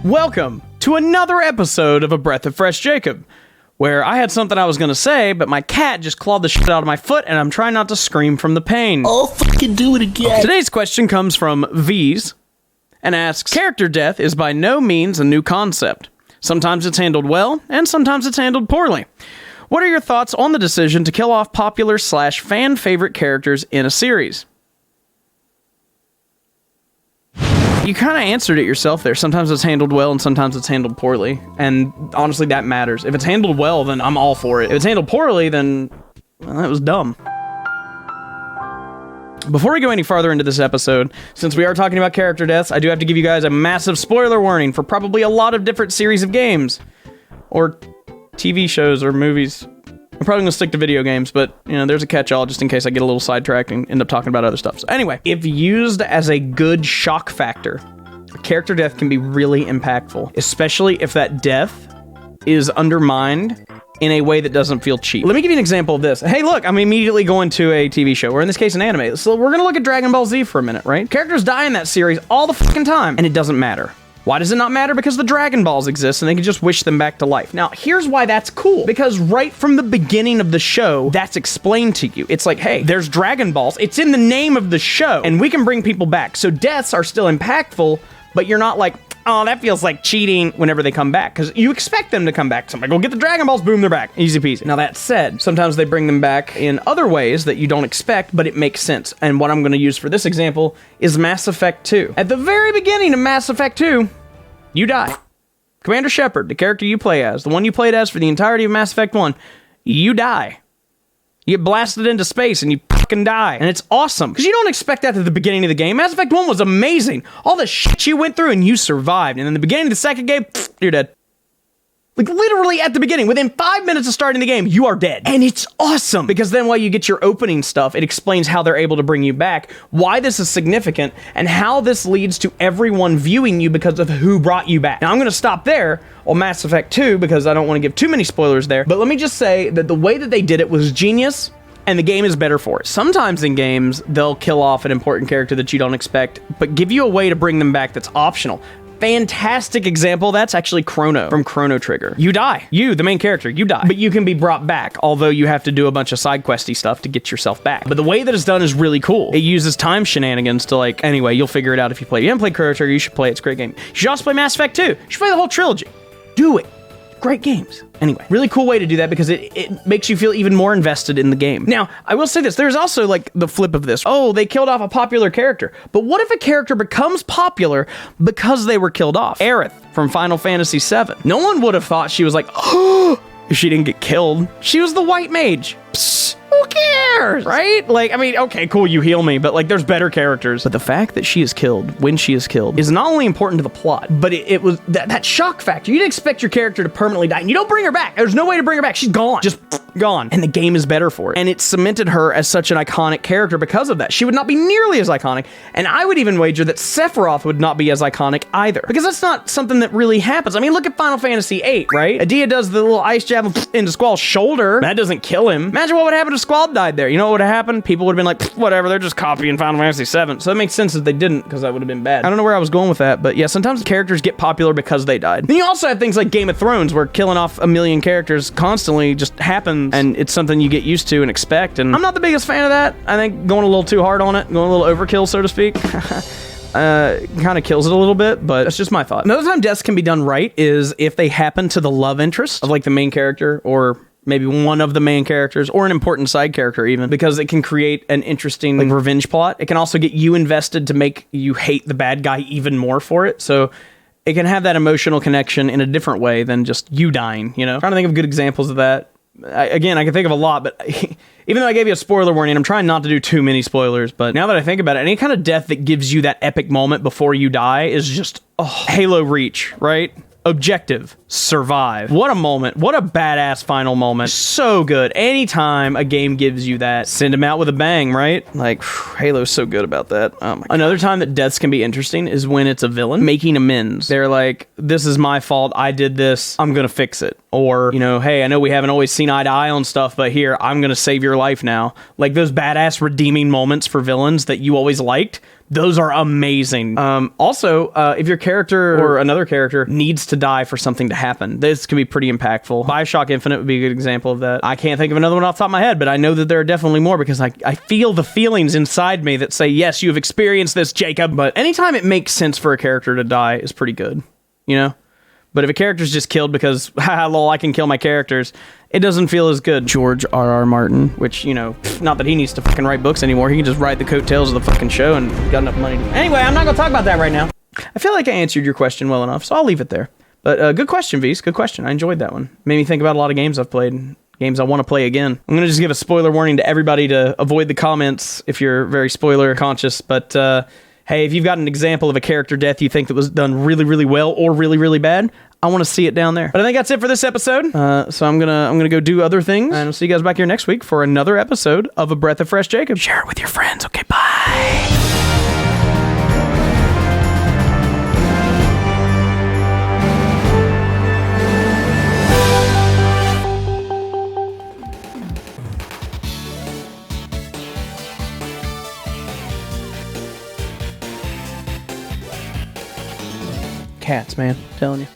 Welcome to another episode of A Breath of Fresh Jacob, where I had something I was going to say, but my cat just clawed the shit out of my foot, and I'm trying not to scream from the pain. I'll fucking do it again. Today's question comes from V's, and asks, character death is by no means a new concept. Sometimes it's handled well, and sometimes it's handled poorly. What are your thoughts on the decision to kill off popular / fan favorite characters in a series? You kind of answered it yourself there. Sometimes it's handled well and sometimes it's handled poorly. And honestly, that matters. If it's handled well, then I'm all for it. If it's handled poorly, then well, that was dumb. Before we go any farther into this episode, since we are talking about character deaths, I do have to give you guys a massive spoiler warning for probably a lot of different series of games. Or TV shows or movies. I'm probably going to stick to video games, but, you know, there's a catch-all just in case I get a little sidetracked and end up talking about other stuff. So anyway, if used as a good shock factor, a character death can be really impactful, especially if that death is undermined in a way that doesn't feel cheap. Let me give you an example of this. Hey, look, I'm immediately going to a TV show, or in this case, an anime. So we're going to look at Dragon Ball Z for a minute, right? Characters die in that series all the fucking time, and it doesn't matter. Why does it not matter? Because the Dragon Balls exist and they can just wish them back to life. Now, here's why that's cool. Because right from the beginning of the show, that's explained to you. It's like, hey, there's Dragon Balls. It's in the name of the show, and we can bring people back. So deaths are still impactful, but you're not like, oh, that feels like cheating whenever they come back, because you expect them to come back. Somebody go get the Dragon Balls, boom, they're back. Easy peasy. Now that said, sometimes they bring them back in other ways that you don't expect, but it makes sense. And what I'm going to use for this example is Mass Effect 2. At the very beginning of Mass Effect 2, you die. Commander Shepard, the character you play as, the one you played as for the entirety of Mass Effect 1, you die. You get blasted into space and you fucking die. And it's awesome, because you don't expect that at the beginning of the game. Mass Effect 1 was amazing. All the shit you went through and you survived. And in the beginning of the second game, you're dead. Like, literally at the beginning, within 5 minutes of starting the game, you are dead. And it's awesome, because then while you get your opening stuff, it explains how they're able to bring you back, why this is significant, and how this leads to everyone viewing you because of who brought you back. Now, I'm going to stop there on Mass Effect 2, because I don't want to give too many spoilers there, but let me just say that the way that they did it was genius, and the game is better for it. Sometimes in games, they'll kill off an important character that you don't expect, but give you a way to bring them back that's optional. Fantastic example, that's actually Chrono from Chrono Trigger. You die. You, the main character, you die. But you can be brought back, although you have to do a bunch of side questy stuff to get yourself back. But the way that it's done is really cool. It uses time shenanigans to, like, anyway, you'll figure it out if you play. If you haven't played Chrono Trigger, you should play it. It's a great game. You should also play Mass Effect 2. You should play the whole trilogy. Do it. Great games. Anyway, really cool way to do that, because it makes you feel even more invested in the game. Now, I will say this, there's also like the flip of this. Oh, they killed off a popular character. But what if a character becomes popular because they were killed off? Aerith from Final Fantasy VII. No one would have thought she was like, oh, if she didn't get killed. She was the white mage. Psst, who cares, right? Like, I mean, okay, cool, you heal me, but like, there's better characters. But the fact that she is killed when she is killed is not only important to the plot, but it was that shock factor. You'd expect your character to permanently die, and you don't bring her back. There's no way to bring her back. She's gone. Just gone. And the game is better for it. And it cemented her as such an iconic character because of that. She would not be nearly as iconic, and I would even wager that Sephiroth would not be as iconic either, because that's not something that really happens. I mean, look at Final Fantasy VIII, right? Adia does the little ice jab into Squall's shoulder. That doesn't kill him. Imagine what would happen if Squall died there. You know what would have happened? People would have been like, whatever, they're just copying Final Fantasy VII. So that makes sense that they didn't, because that would have been bad. I don't know where I was going with that, but yeah, sometimes characters get popular because they died. Then you also have things like Game of Thrones, where killing off a million characters constantly just happens, and it's something you get used to and expect, and I'm not the biggest fan of that. I think going a little too hard on it, going a little overkill, so to speak, kind of kills it a little bit, but that's just my thought. Another time deaths can be done right is if they happen to the love interest of like the main character, or maybe one of the main characters, or an important side character even, because it can create an interesting like revenge plot. It can also get you invested to make you hate the bad guy even more for it. So it can have that emotional connection in a different way than just you dying, you know? I'm trying to think of good examples of that. I can think of a lot, but even though I gave you a spoiler warning, I'm trying not to do too many spoilers, but now that I think about it, any kind of death that gives you that epic moment before you die is just, Halo Reach, right? Objective, survive. What a moment. What a badass final moment. So good. Anytime a game gives you that, send them out with a bang, right? Like, Halo's so good about that. Oh my God. Another time that deaths can be interesting is when it's a villain making amends. They're like, this is my fault. I did this. I'm gonna fix it. Or, you know, hey, I know we haven't always seen eye to eye on stuff, but here, I'm gonna save your life now. Like those badass redeeming moments for villains that you always liked, Those are amazing. Also, if your character or another character needs to die for something to happen, this can be pretty impactful. Bioshock Infinite would be a good example of that. I can't think of another one off the top of my head, but I know that there are definitely more because I feel the feelings inside me that say, yes, you've experienced this, Jacob. But anytime it makes sense for a character to die is pretty good, you know? But if a character's just killed because, haha, lol, I can kill my characters, it doesn't feel as good. George R.R. Martin, which, you know, not that he needs to fucking write books anymore. He can just ride the coattails of the fucking show and got enough money to... Anyway, I'm not going to talk about that right now. I feel like I answered your question well enough, so I'll leave it there. But good question, V's. Good question. I enjoyed that one. Made me think about a lot of games I've played. Games I want to play again. I'm going to just give a spoiler warning to everybody to avoid the comments if you're very spoiler conscious, but... hey, if you've got an example of a character death you think that was done really, really well or really, really bad, I want to see it down there. But I think that's it for this episode. So I'm gonna go do other things, and I'll see you guys back here next week for another episode of A Breath of Fresh Jacob. Share it with your friends. Okay, bye. Cats, man. I'm telling you.